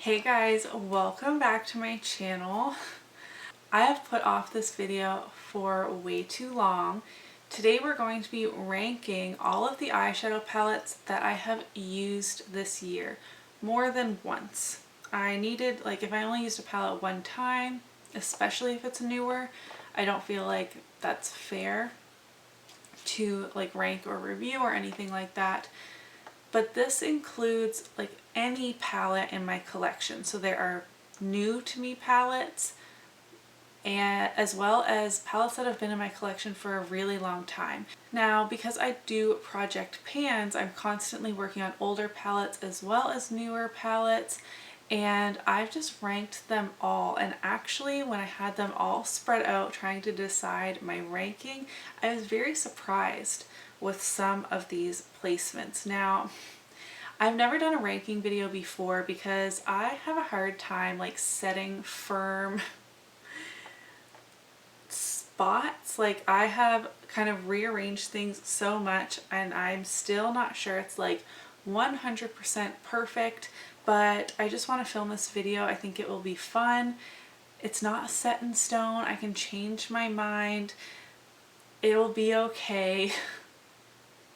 Hey guys, welcome back to my channel. I have put off this video for way too long. Today we're going to be ranking all of the eyeshadow palettes that I have used this year more than once. I needed, if I only used a palette one time, especially if it's newer, I don't feel like that's fair to rank or review or anything like that. But this includes any palette in my collection. So there are new to me palettes, and as well as palettes that have been in my collection for a really long time. Now, because I do project pans, I'm constantly working on older palettes as well as newer palettes, and I've just ranked them all. And actually, when I had them all spread out trying to decide my ranking, I was very surprised with some of these placements. Now, I've never done a ranking video before because I have a hard time setting firm spots. I have kind of rearranged things so much and I'm still not sure it's 100% perfect, but I just want to film this video. I think it will be fun. It's not set in stone. I can change my mind. It'll be okay.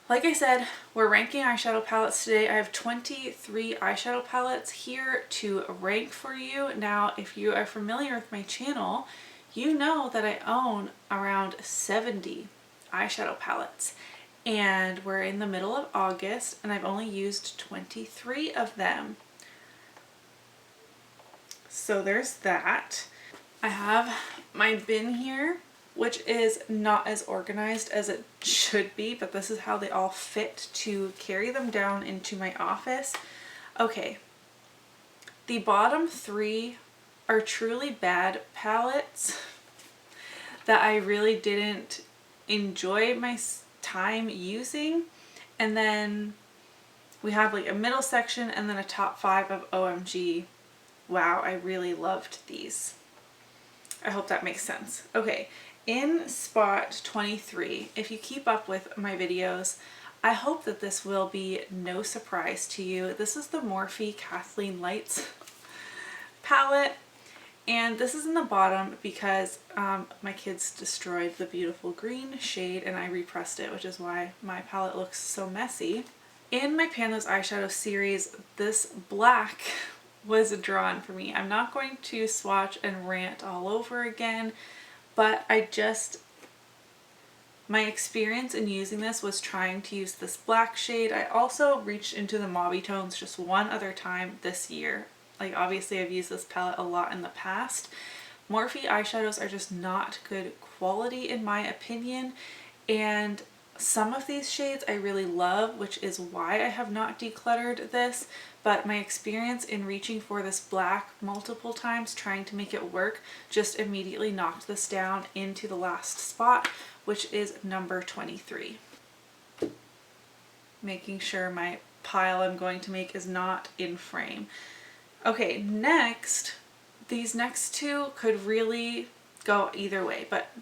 Like I said, we're ranking eyeshadow palettes today. I have 23 eyeshadow palettes here to rank for you. Now, if you are familiar with my channel, you know that I own around 70 eyeshadow palettes. And we're in the middle of August and I've only used 23 of them. So there's that. I have my bin here, which is not as organized as it should be, but this is how they all fit to carry them down into my office. Okay, the bottom three are truly bad palettes that I really didn't enjoy my time using. And then we have a middle section and then a top 5 of OMG. Wow, I really loved these. I hope that makes sense. Okay. In spot 23, if you keep up with my videos, I hope that this will be no surprise to you. This is the Morphe Kathleen Lights palette, and this is in the bottom because my kids destroyed the beautiful green shade and I repressed it, which is why my palette looks so messy. In my Pan Those Eyeshadow series, this black was drawn for me. I'm not going to swatch and rant all over again, but my experience in using this was trying to use this black shade. I also reached into the Mauve tones just one other time this year. Obviously I've used this palette a lot in the past. Morphe eyeshadows are just not good quality in my opinion, and some of these shades I really love, which is why I have not decluttered this, but my experience in reaching for this black multiple times trying to make it work just immediately knocked this down into the last spot, which is number 23. Making sure my pile I'm going to make is not in frame. Okay, next, these next two could really go either way, but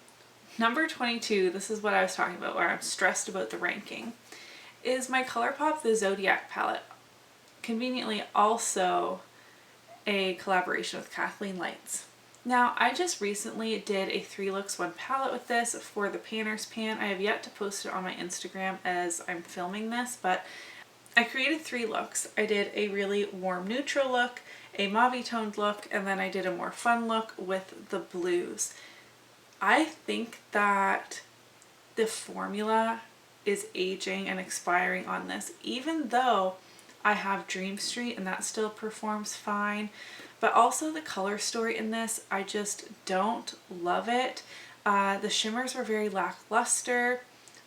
number 22, this is what I was talking about where I'm stressed about the ranking, is my ColourPop The Zodiac palette. Conveniently also a collaboration with Kathleen Lights. Now, I just recently did a 3 looks 1 palette with this for the Panner's Pan. I have yet to post it on my Instagram as I'm filming this, but I created 3 looks. I did a really warm neutral look, a mauve toned look, and then I did a more fun look with the blues. I think that the formula is aging and expiring on this, even though I have Dream Street and that still performs fine, but also the color story in this, I just don't love it. The shimmers are very lackluster.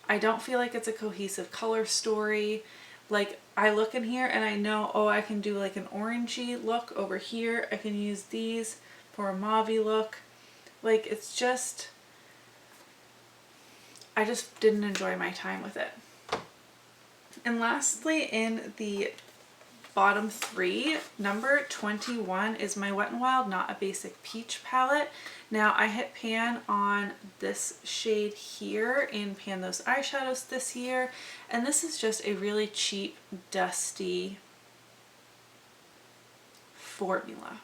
I don't feel like it's a cohesive color story. I look in here and I know, oh, I can do an orangey look over here. I can use these for a mauve look. It's just, I just didn't enjoy my time with it. And lastly, in the bottom 3, number 21 is my Wet n Wild Not a Basic Peach palette. Now, I hit pan on this shade here in Pan Those Eyeshadows this year, and this is just a really cheap, dusty formula.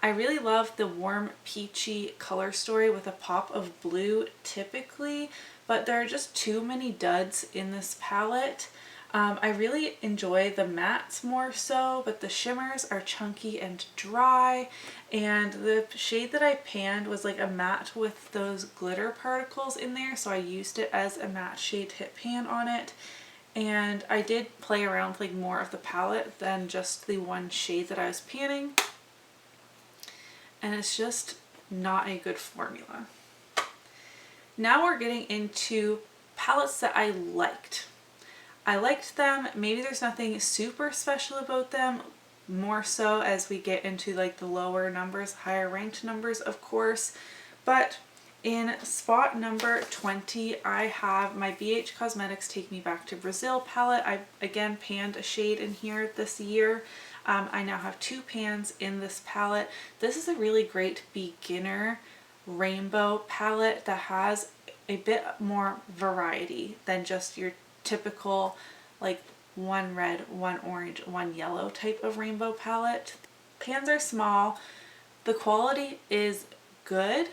I really love the warm peachy color story with a pop of blue typically, but there are just too many duds in this palette. I really enjoy the mattes more so, but the shimmers are chunky and dry, and the shade that I panned was like a matte with those glitter particles in there, so I used it as a matte shade to hit pan on it. And I did play around with like more of the palette than just the one shade that I was panning, and it's just not a good formula. Now we're getting into palettes that I liked. I liked them. Maybe there's nothing super special about them, more so as we get into like the lower numbers, higher ranked numbers, of course. But in spot number 20, I have my BH Cosmetics Take Me Back to Brazil palette. I again panned a shade in here this year. I now have 2 pans in this palette. This is a really great beginner rainbow palette that has a bit more variety than just your typical like one red, one orange, one yellow type of rainbow palette. Pans are small. The quality is good,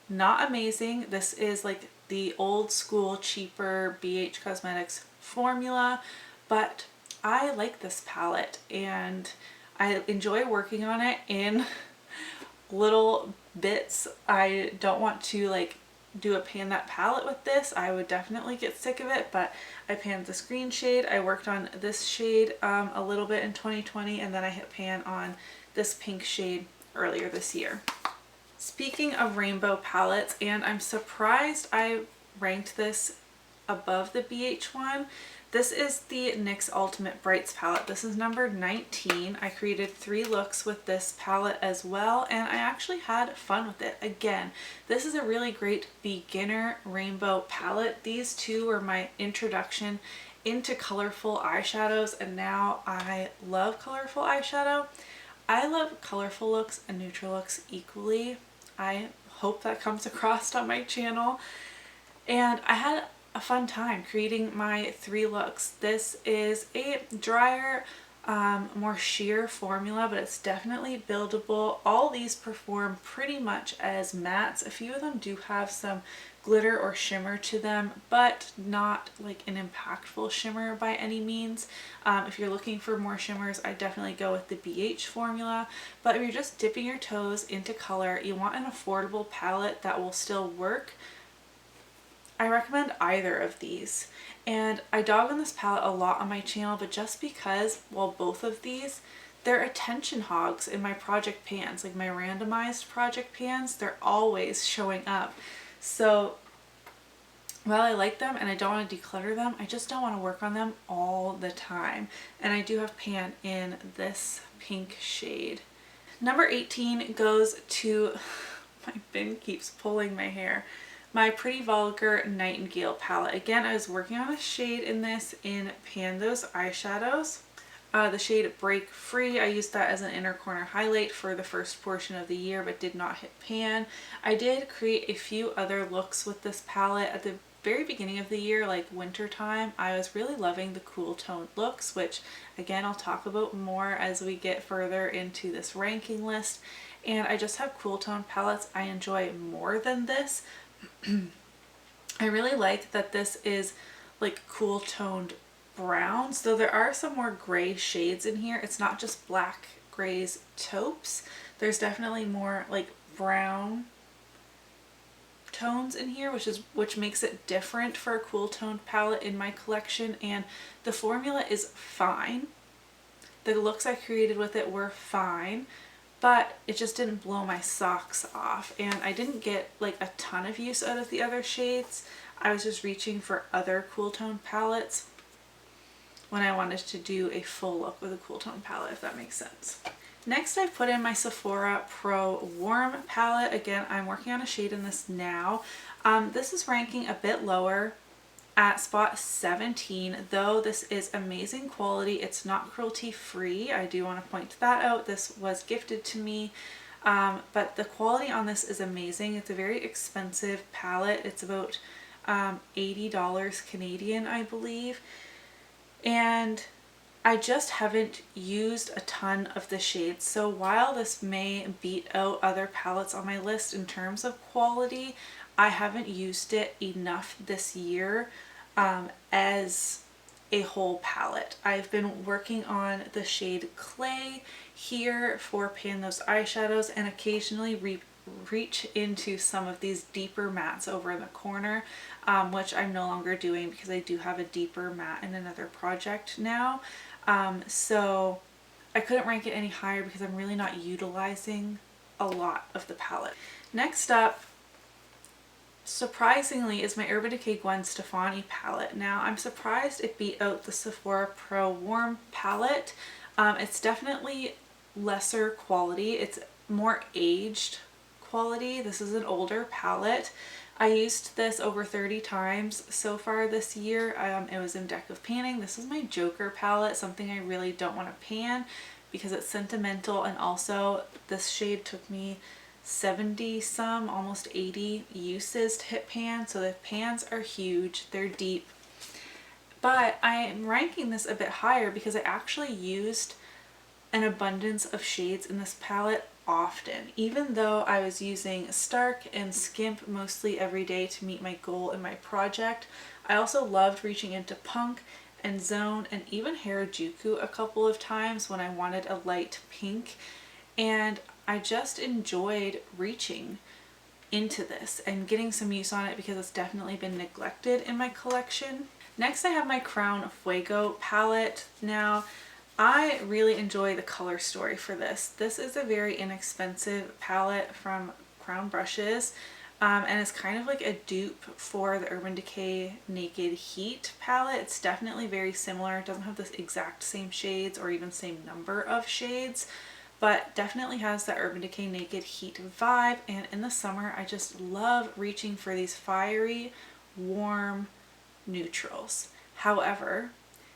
not amazing. This is like the old school cheaper BH Cosmetics formula, but I like this palette and I enjoy working on it in little bits. I don't want to like do a pan that palette with this. I would definitely get sick of it, but I panned this green shade. I worked on this shade a little bit in 2020, and then I hit pan on this pink shade earlier this year. Speaking of rainbow palettes, and I'm surprised I ranked this above the BH one, this is the NYX Ultimate Brights palette. This is number 19. I created 3 looks with this palette as well, and I actually had fun with it. Again, this is a really great beginner rainbow palette. These two were my introduction into colorful eyeshadows, and now I love colorful eyeshadow. I love colorful looks and neutral looks equally. I hope that comes across on my channel. And I had a fun time creating my 3 looks. This is a drier, more sheer formula, but it's definitely buildable. All these perform pretty much as mattes. A few of them do have some glitter or shimmer to them, but not like an impactful shimmer by any means. If you're looking for more shimmers, I definitely go with the BH formula. But if you're just dipping your toes into color, you want an affordable palette that will still work, I recommend either of these. And I dog on this palette a lot on my channel, but just because, well, both of these, they're attention hogs in my project pans, like my randomized project pans, they're always showing up. So while I like them and I don't want to declutter them, I just don't want to work on them all the time. And I do have pan in this pink shade. Number 18 goes to, my bin keeps pulling my hair, my Pretty Vulgar Nightingale palette. Again, I was working on a shade in this in Pan Those eyeshadows. The shade Break Free, I used that as an inner corner highlight for the first portion of the year, but did not hit pan. I did create a few other looks with this palette at the very beginning of the year, like winter time. I was really loving the cool toned looks, which again I'll talk about more as we get further into this ranking list. And I just have cool tone palettes I enjoy more than this. I really like that this is like cool toned browns, though there are some more gray shades in here. It's not just black, grays, taupes. There's definitely more like brown tones in here, which makes it different for a cool toned palette in my collection. And the formula is fine. The looks I created with it were fine, but it just didn't blow my socks off, and I didn't get like a ton of use out of the other shades. I was just reaching for other cool tone palettes when I wanted to do a full look with a cool tone palette, if that makes sense. Next, I put in my Sephora Pro Warm palette. Again, I'm working on a shade in this now. This is ranking a bit lower at spot 17, though this is amazing quality. It's not cruelty free. I do want to point that out. This was gifted to me, but the quality on this is amazing. It's a very expensive palette. It's about $80 Canadian, I believe. And I just haven't used a ton of the shades. So while this may beat out other palettes on my list in terms of quality, I haven't used it enough this year as a whole palette. I've been working on the shade Clay here for pan those eyeshadows and occasionally reach into some of these deeper mattes over in the corner, which I'm no longer doing because I do have a deeper matte in another project now. So I couldn't rank it any higher because I'm really not utilizing a lot of the palette. Next up, surprisingly, is my Urban Decay Gwen Stefani palette. Now I'm surprised it beat out the Sephora Pro Warm palette. It's definitely lesser quality. It's more aged quality. This is an older palette. I used this over 30 times so far this year. It was in deck of panning. This is my Joker palette, something I really don't want to pan because it's sentimental, and also this shade took me 70 some, almost 80 uses to hit pan, so the pans are huge, they're deep. But I am ranking this a bit higher because I actually used an abundance of shades in this palette often. Even though I was using Stark and Skimp mostly every day to meet my goal in my project, I also loved reaching into Punk and Zone and even Harajuku a couple of times when I wanted a light pink, and I just enjoyed reaching into this and getting some use on it because it's definitely been neglected in my collection. Next I have my Crown Fuego palette. Now I really enjoy the color story for this. This is a very inexpensive palette from Crown Brushes, and it's kind of like a dupe for the Urban Decay Naked Heat palette. It's definitely very similar. It doesn't have the exact same shades or even same number of shades, but definitely has that Urban Decay Naked Heat vibe. And in the summer, I just love reaching for these fiery, warm neutrals. However,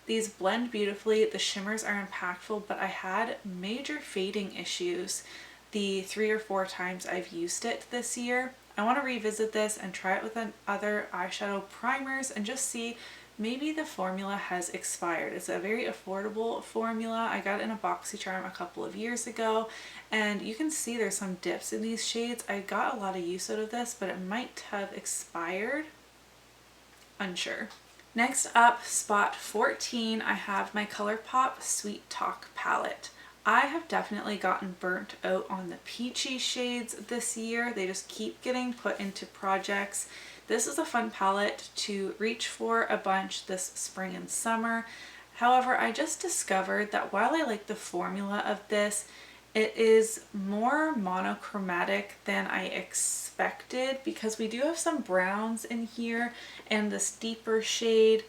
these blend beautifully, the shimmers are impactful, but I had major fading issues the 3 or 4 times I've used it this year. I want to revisit this and try it with other eyeshadow primers and just see maybe the formula has expired. It's a very affordable formula. I got it in a BoxyCharm a couple of years ago, and you can see there's some dips in these shades. I got a lot of use out of this, but it might have expired. Unsure. Next up, spot 14, I have my ColourPop Sweet Talk palette. I have definitely gotten burnt out on the peachy shades this year. They just keep getting put into projects. This is a fun palette to reach for a bunch this spring and summer. However, I just discovered that while I like the formula of this, it is more monochromatic than I expected because we do have some browns in here and this deeper shade,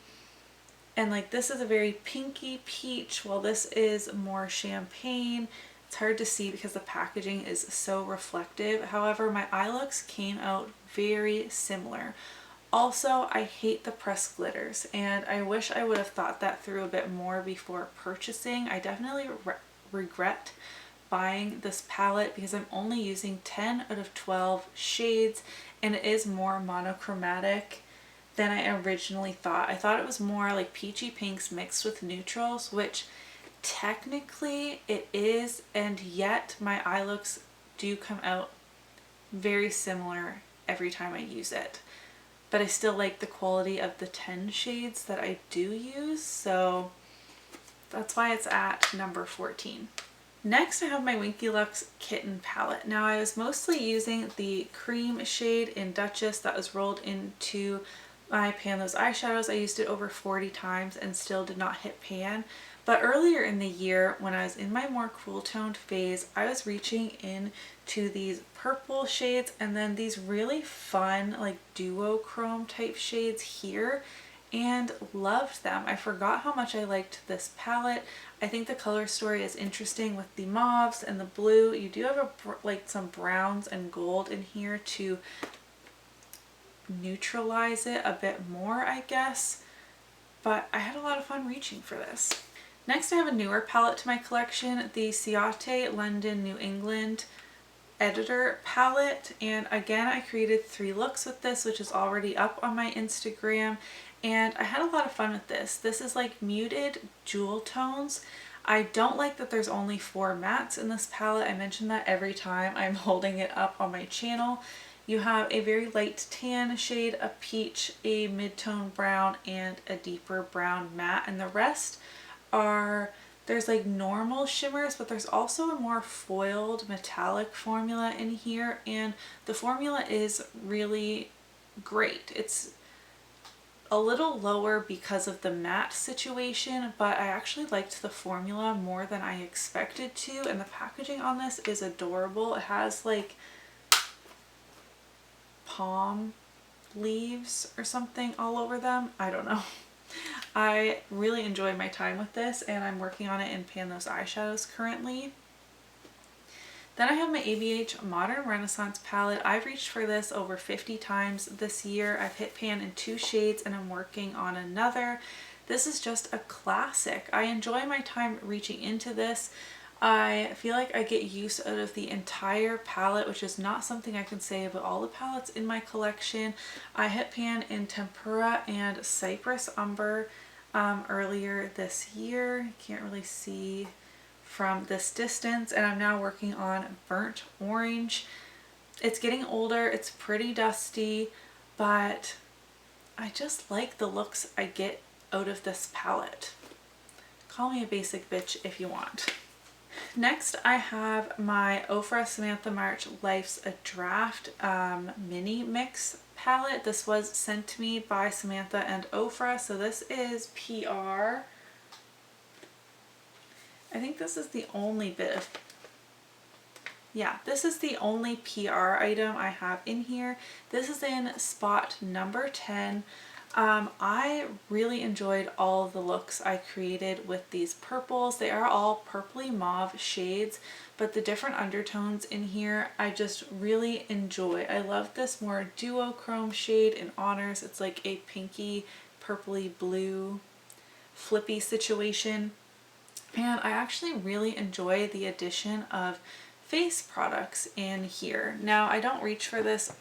and like this is a very pinky peach while this is more champagne. It's hard to see because the packaging is so reflective. However, my eye looks came out very similar. Also, I hate the pressed glitters, and I wish I would have thought that through a bit more before purchasing. I definitely regret buying this palette because I'm only using 10 out of 12 shades, and it is more monochromatic than I originally thought. I thought it was more like peachy pinks mixed with neutrals, which technically it is, and yet my eye looks do come out very similar every time I use it. But I still like the quality of the 10 shades that I do use, so that's why it's at number 14. Next I have my WinkyLux Kitten palette. Now I was mostly using the cream shade in Duchess that was rolled into my Pan Those eyeshadows. I used it over 40 times and still did not hit pan. But earlier in the year, when I was in my more cool toned phase, I was reaching into these purple shades and then these really fun like duochrome type shades here, and loved them. I forgot how much I liked this palette. I think the color story is interesting with the mauves and the blue. You do have like some browns and gold in here to neutralize it a bit more, I guess. But I had a lot of fun reaching for this. Next I have a newer palette to my collection, the Ciate New England Editor palette, and again I created 3 looks with this, which is already up on my Instagram, and I had a lot of fun with this. This is like muted jewel tones. I don't like that there's only 4 mattes in this palette. I mention that every time I'm holding it up on my channel. You have a very light tan shade, a peach, a mid-tone brown, and a deeper brown matte, and the rest are, there's like normal shimmers, but there's also a more foiled metallic formula in here, and the formula is really great. It's a little lower because of the matte situation, but I actually liked the formula more than I expected to, and the packaging on this is adorable. It has like palm leaves or something all over them. I don't know. I really enjoy my time with this, and I'm working on it in Pan Those Eyeshadows currently. Then I have my ABH Modern Renaissance palette. I've reached for this over 50 times this year. I've hit pan in 2 shades and I'm working on another. This is just a classic. I enjoy my time reaching into this. I feel like I get use out of the entire palette, which is not something I can say about all the palettes in my collection. I hit pan in Tempera and Cypress Umber earlier this year. Can't really see from this distance, and I'm now working on Burnt Orange. It's getting older, it's pretty dusty, but I just like the looks I get out of this palette. Call me a basic bitch if you want. Next, I have my Ofra Samantha March Life's a Draft mini mix palette. This was sent to me by Samantha and Ofra, so this is PR. I think this is the only bit of, yeah, this is the only PR item I have in here. This is in spot number 10. I really enjoyed all of the looks I created with these purples. They are all purpley mauve shades, but the different undertones in here I just really enjoy. I love this more duochrome shade in Honors. It's like a pinky purpley blue flippy situation. And I actually really enjoy the addition of face products in here. Now, I don't reach for this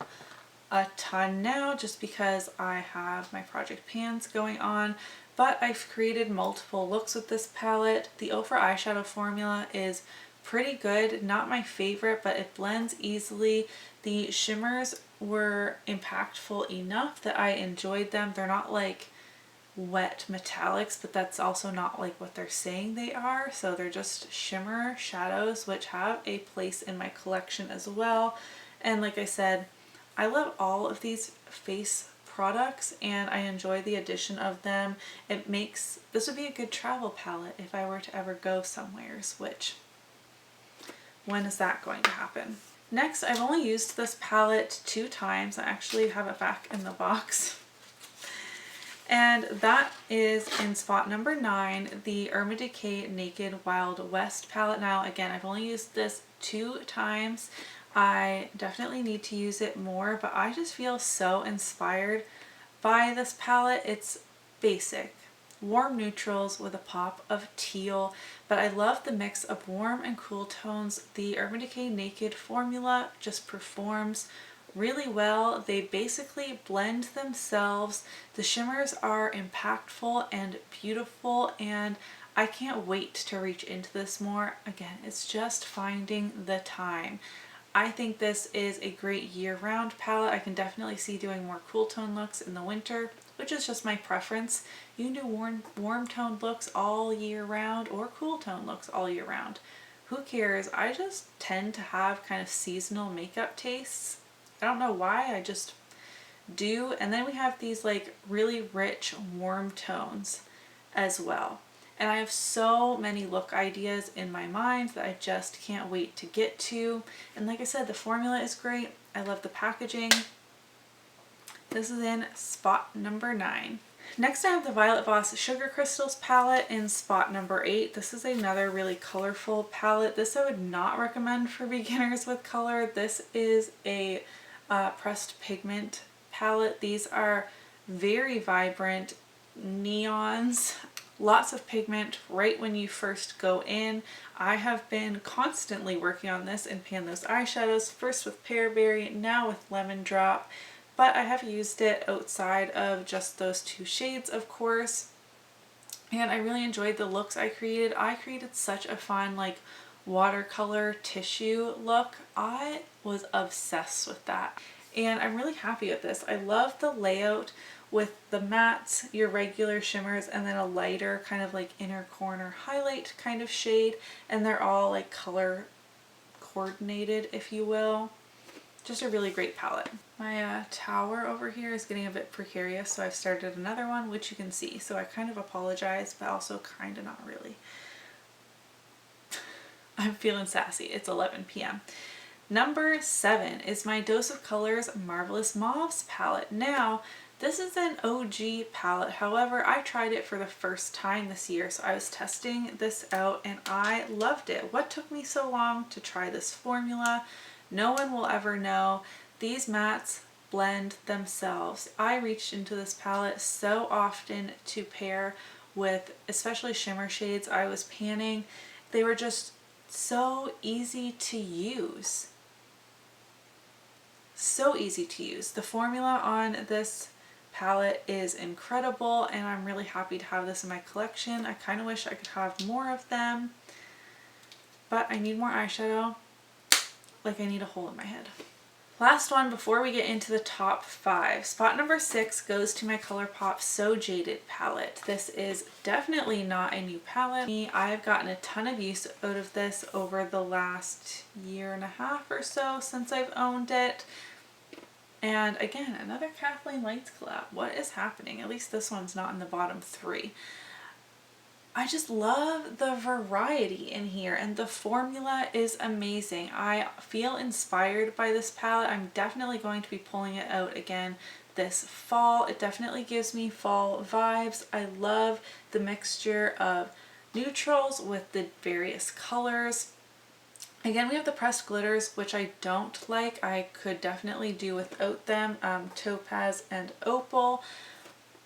a ton now just because I have my Project Pans going on, but I've created multiple looks with this palette. The Ofra eyeshadow formula is pretty good, not my favorite, but it blends easily. The shimmers were impactful enough that I enjoyed them. They're not like wet metallics, but that's also not like what they're saying they are, so they're just shimmer shadows, which have a place in my collection as well. And like I said, I love all of these face products and I enjoy the addition of them. It makes, this would be a good travel palette if I were to ever go somewheres, which, when is that going to happen? Next, I've only used this palette 2 times. I actually have it back in the box. And that is in spot number 9, the Irma Decay Naked Wild West palette. Now, again, I've only used this 2 times. I definitely need to use it more, but I just feel so inspired by this palette. It's basic, warm neutrals with a pop of teal, but I love the mix of warm and cool tones. The Urban Decay Naked formula just performs really well. They basically blend themselves. The shimmers are impactful and beautiful, and I can't wait to reach into this more. Again, it's just finding the time. I think this is a great year-round palette. I can definitely see doing more cool tone looks in the winter, which is just my preference. You can do warm toned looks all year round or cool tone looks all year round. Who cares? I just tend to have kind of seasonal makeup tastes. I don't know why, I just do. And then we have these like really rich warm tones as well. And I have so many look ideas in my mind that I just can't wait to get to. And like I said, the formula is great. I love the packaging. This is in spot number 9. Next I have the Violet Voss Sugar Crystals palette in spot number 8. This is another really colorful palette. This I would not recommend for beginners with color. This is a pressed pigment palette. These are very vibrant neons. Lots of pigment right when you first go in. I have been constantly working on this in Pan Those Eyeshadows, first with Pearberry, now with Lemon Drop. but I have used it outside of just those two shades, of course, and I really enjoyed the looks I created. I created such a fun like watercolor tissue look. I was obsessed with that, and I'm really happy with this. I love the layout with the mattes, your regular shimmers, and then a lighter kind of like inner corner highlight kind of shade, and they're all like color coordinated, if you will. Just a really great palette. My tower over here is getting a bit precarious, so I've started another one, which you can see. So I kind of apologize, but also kind of not really. I'm feeling sassy. It's 11 p.m. Number 7 is my Dose of Colors Marvelous Mauves palette. Now, this is an OG palette. However, I tried it for the first time this year, so I was testing this out and I loved it. What took me so long to try this formula? No one will ever know. These mattes blend themselves. I reached into this palette so often to pair with especially shimmer shades I was panning. They were just so easy to use. So easy to use. The formula on this palette is incredible, and I'm really happy to have this in my collection. I kind of wish I could have more of them, but I need more eyeshadow. Like I need a hole in my head. Last one before we get into the top 5. Spot number 6 goes to my ColourPop So Jaded palette. This is definitely not a new palette. I've gotten a ton of use out of this over the last year and a half or so since I've owned it. And again, another Kathleen Lights collab. What is happening? At least this one's not in the bottom 3. I just love the variety in here, and the formula is amazing. I feel inspired by this palette. I'm definitely going to be pulling it out again this fall. It definitely gives me fall vibes. I love the mixture of neutrals with the various colors. Again, we have the pressed glitters, which I don't like. I could definitely do without them, topaz and opal.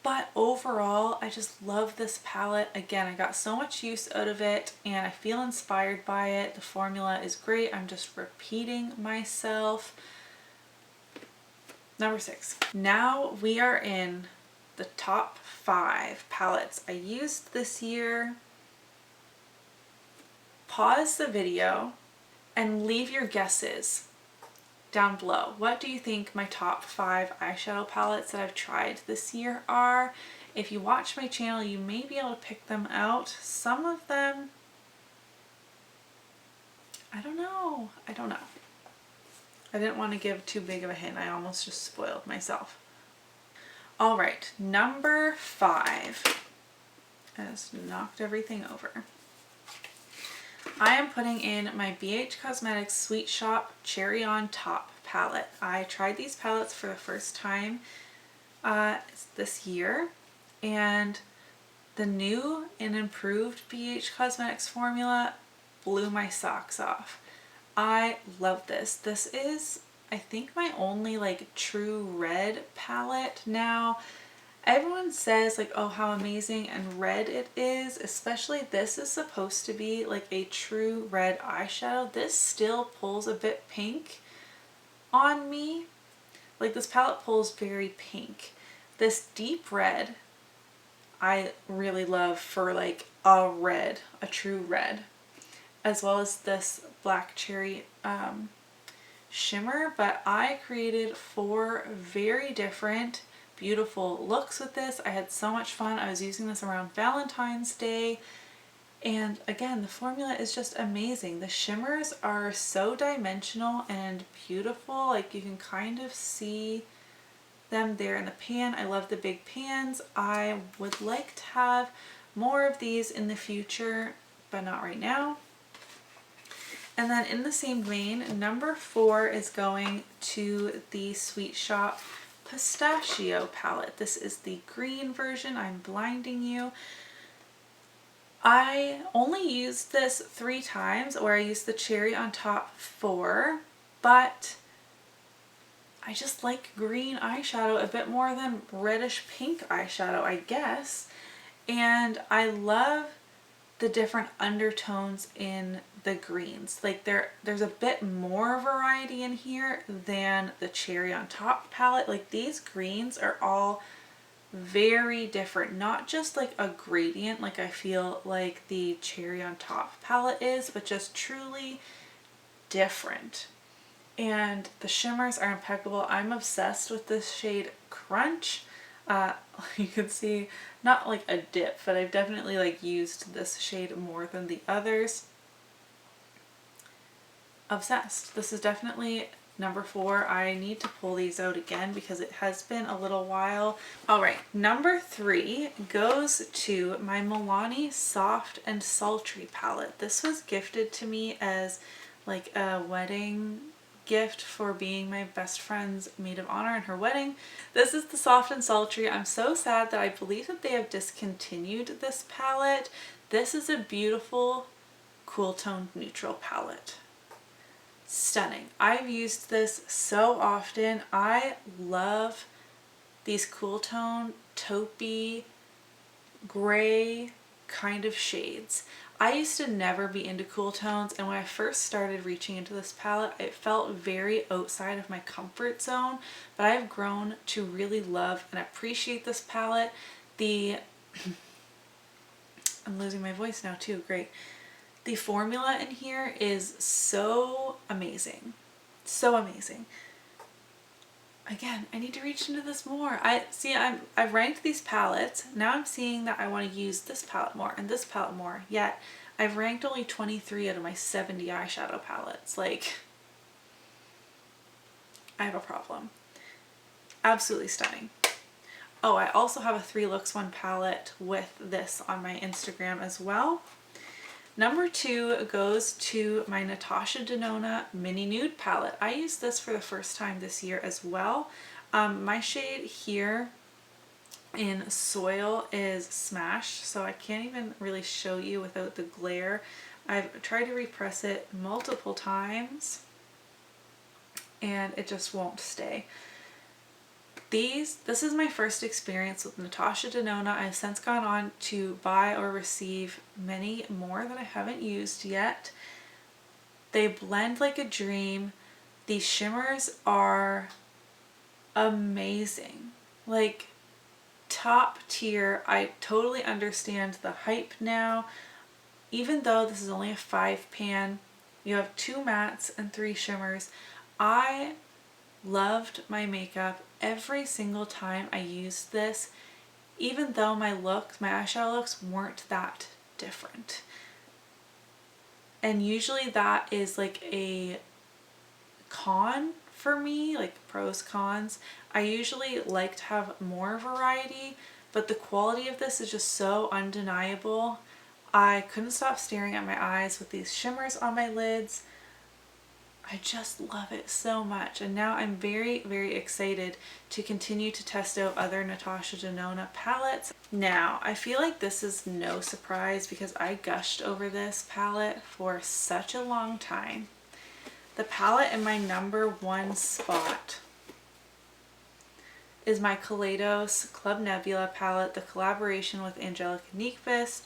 But overall, I just love this palette. Again, I got so much use out of it and I feel inspired by it. The formula is great. I'm just repeating myself. Number 6. Now we are in the top 5 palettes I used this year. Pause the video and leave your guesses down below. What do you think my top 5 eyeshadow palettes that I've tried this year are? If you watch my channel, you may be able to pick them out. Some of them, I don't know. I didn't want to give too big of a hint. I almost just spoiled myself. All right, number 5. I just knocked everything over. I am putting in my BH Cosmetics Sweet Shop Cherry on Top palette. I tried these palettes for the first time this year, and the new and improved BH Cosmetics formula blew my socks off. I love this. This is, I think, my only like true red palette now. Everyone says like, oh, how amazing and red it is, especially this is supposed to be like a true red eyeshadow. This still pulls a bit pink on me. Like this palette pulls very pink. This deep red, I really love for like a red, a true red, as well as this black cherry shimmer. But I created 4 very different beautiful looks with this. I had so much fun. I was using this around Valentine's Day, and again, the formula is just amazing. The shimmers are so dimensional and beautiful. Like you can kind of see them there in the pan. I love the big pans. I would like to have more of these in the future, but not right now. And then in the same vein, number 4 is going to the Sweet Shop Pistachio palette. This is the green version. I'm blinding you. I only used this 3 times, or I used the cherry on top 4, but I just like green eyeshadow a bit more than reddish pink eyeshadow, I guess. And I love the different undertones in the greens. Like there's a bit more variety in here than the Cherry on Top palette. Like these greens are all very different, not just like a gradient like I feel like the Cherry on Top palette is, but just truly different. And the shimmers are impeccable. I'm obsessed with this shade Crunch. You can see, not like a dip, but I've definitely like used this shade more than the others. Obsessed. This is definitely number 4. I need to pull these out again because it has been a little while. All right, number 3 goes to my Milani Soft and Sultry palette. This was gifted to me as like a wedding gift for being my best friend's maid of honor in her wedding. This is the Soft and Sultry. I'm so sad that I believe that they have discontinued this palette. This is a beautiful cool toned neutral palette. Stunning. I've used this so often. I love these cool tone, taupey, gray kind of shades. I used to never be into cool tones, and when I first started reaching into this palette, it felt very outside of my comfort zone, but I've grown to really love and appreciate this palette. I'm losing my voice now too, great. The formula in here is so amazing. So amazing. Again, I need to reach into this more. I've ranked these palettes. Now I'm seeing that I want to use this palette more and this palette more. Yet I've ranked only 23 out of my 70 eyeshadow palettes. Like, I have a problem. Absolutely stunning. Oh, I also have a 3 Looks 1 palette with this on my Instagram as well. Number 2 goes to my Natasha Denona Mini Nude palette. I used this for the first time this year as well. My shade here in Soil is Smash, so I can't even really show you without the glare. I've tried to repress it multiple times and it just won't stay. This is my first experience with Natasha Denona. I've since gone on to buy or receive many more that I haven't used yet. They blend like a dream. These shimmers are amazing. Like, top tier. I totally understand the hype now. Even though this is only a 5 pan, you have 2 mattes and 3 shimmers. I loved my makeup every single time I used this, even though my eyeshadow looks weren't that different. And usually that is like a con for me, like pros, cons. I usually like to have more variety, but the quality of this is just so undeniable. I couldn't stop staring at my eyes with these shimmers on my lids. I just love it so much, and now I'm very, very excited to continue to test out other Natasha Denona palettes. Now, I feel like this is no surprise because I gushed over this palette for such a long time. The palette in my number 1 spot is my Kaleidos Club Nebula palette, the collaboration with Angelica Nyqvist.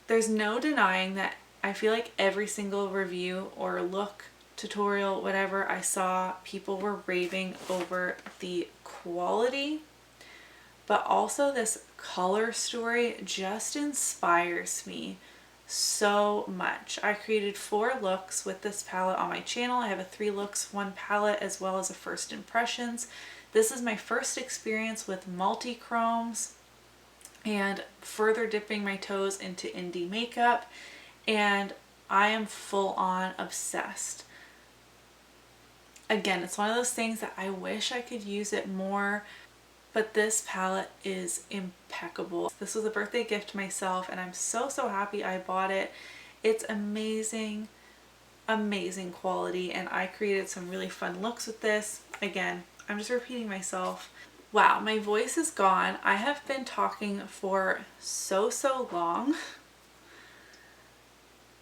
There's no denying that I feel like every single review or look tutorial, whatever I saw, people were raving over the quality, but also this color story just inspires me so much. I created 4 looks with this palette on my channel. I have a 3 Looks 1 palette as well as a First Impressions. This is my first experience with multi-chromes and further dipping my toes into indie makeup, and I am full on obsessed. Again, it's one of those things that I wish I could use it more, but this palette is impeccable. This was a birthday gift to myself, and I'm so, so happy I bought it. It's amazing, amazing quality, and I created some really fun looks with this. Again, I'm just repeating myself. Wow, my voice is gone. I have been talking for so, so long.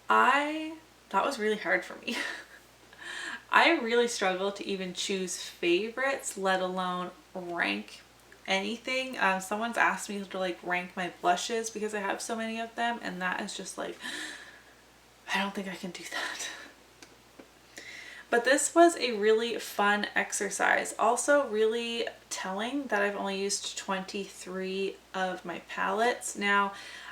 That was really hard for me. I really struggle to even choose favorites, let alone rank anything. Someone's asked me to like rank my blushes because I have so many of them, and that is just like I don't think I can do that. But this was a really fun exercise. Also really telling that I've only used 23 of my palettes. Now,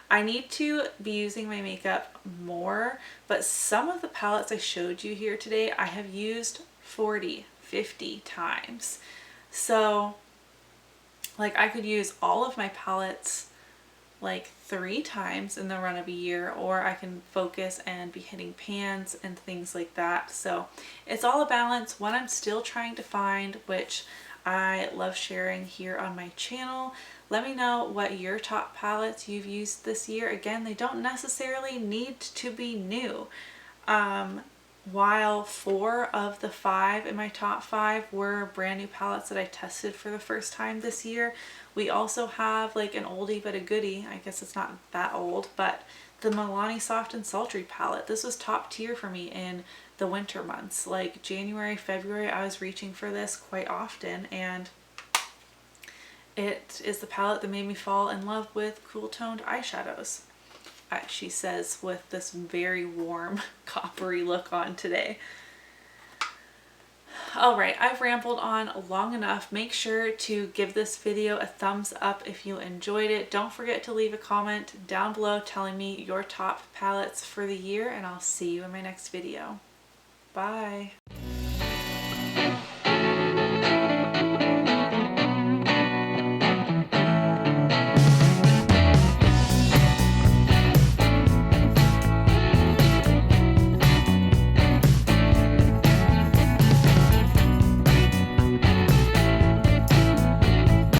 I need to be using my makeup more, but some of the palettes I showed you here today, I have used 40, 50 times. So, like, I could use all of my palettes like 3 times in the run of a year, or I can focus and be hitting pans and things like that. So it's all a balance. One I'm still trying to find, which I love sharing here on my channel. Let me know what your top palettes you've used this year. Again, they don't necessarily need to be new. While 4 of the 5 in my top 5 were brand new palettes that I tested for the first time this year, we also have like an oldie but a goodie. I guess it's not that old, but the Milani Soft and Sultry palette. This was top tier for me in the winter months. Like January, February, I was reaching for this quite often, and it is the palette that made me fall in love with cool toned eyeshadows. She says with this very warm coppery look on today. Alright, I've rambled on long enough. Make sure to give this video a thumbs up if you enjoyed it. Don't forget to leave a comment down below telling me your top palettes for the year, and I'll see you in my next video. Bye!